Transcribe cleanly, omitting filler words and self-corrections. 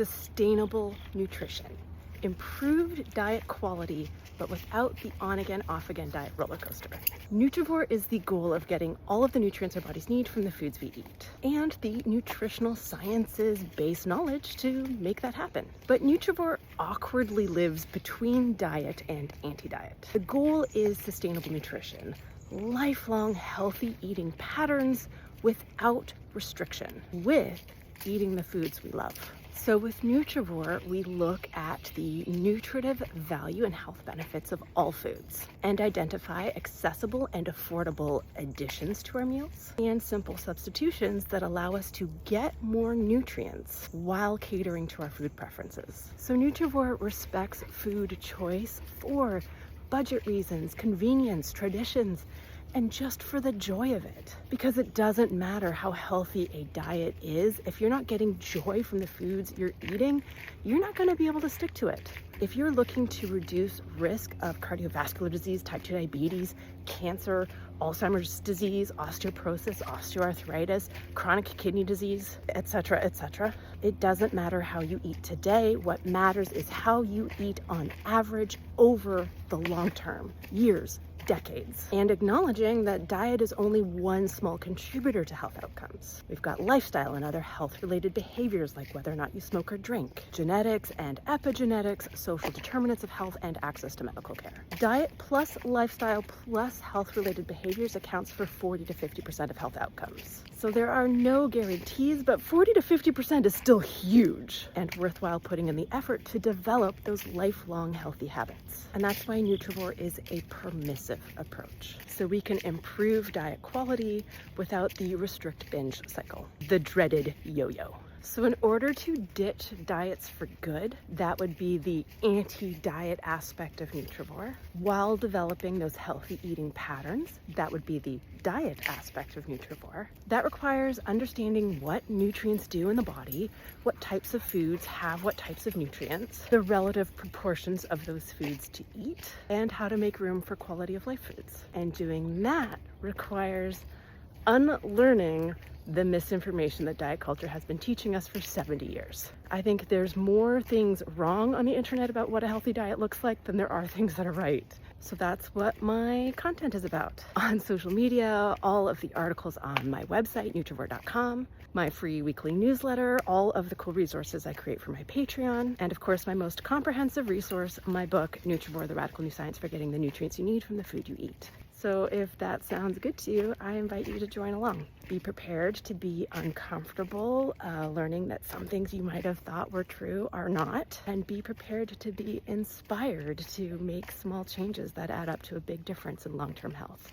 sustainable nutrition, improved diet quality, but without the on-again, off-again diet roller coaster. Nutrivore is the goal of getting all of the nutrients our bodies need from the foods we eat, and the nutritional sciences-based knowledge to make that happen. But Nutrivore awkwardly lives between diet and anti-diet. The goal is sustainable nutrition, lifelong healthy eating patterns without restriction, with eating the foods we love. So with Nutrivore, we look at the nutritive value and health benefits of all foods and identify accessible and affordable additions to our meals and simple substitutions that allow us to get more nutrients while catering to our food preferences. So Nutrivore respects food choice for budget reasons, convenience, traditions, and just for the joy of it. Because it doesn't matter how healthy a diet is, if you're not getting joy from the foods you're eating, you're not going to be able to stick to it. If you're looking to reduce risk of cardiovascular disease, type 2 diabetes, cancer, Alzheimer's disease, osteoporosis, osteoarthritis, chronic kidney disease, etc., etc., it doesn't matter how you eat today. What matters is how you eat on average over the long term, years, decades, and acknowledging that diet is only one small contributor to health outcomes. We've got lifestyle and other health-related behaviors like whether or not you smoke or drink, genetics and epigenetics, social determinants of health, and access to medical care. Diet plus lifestyle plus health-related behaviors accounts for 40 to 50% of health outcomes. So there are no guarantees, but 40 to 50% is still huge and worthwhile putting in the effort to develop those lifelong healthy habits. And that's why Nutrivore is a permissive approach. So we can improve diet quality without the restrict binge cycle, the dreaded yo-yo. So in order to ditch diets for good, that would be the anti-diet aspect of Nutrivore, while developing those healthy eating patterns, that would be the diet aspect of Nutrivore. That requires understanding what nutrients do in the body, what types of foods have what types of nutrients, the relative proportions of those foods to eat, and how to make room for quality of life foods. And doing that requires unlearning the misinformation that diet culture has been teaching us for 70 years. I think there's more things wrong on the internet about what a healthy diet looks like than there are things that are right. So that's what my content is about. On social media, all of the articles on my website, Nutrivore.com, my free weekly newsletter, all of the cool resources I create for my Patreon, and of course my most comprehensive resource, my book, Nutrivore, The Radical New Science for Getting the Nutrients You Need from the Food You Eat. So if that sounds good to you, I invite you to join along. Be prepared to be uncomfortable, learning that some things you might have thought were true are not, and be prepared to be inspired to make small changes that add up to a big difference in long-term health.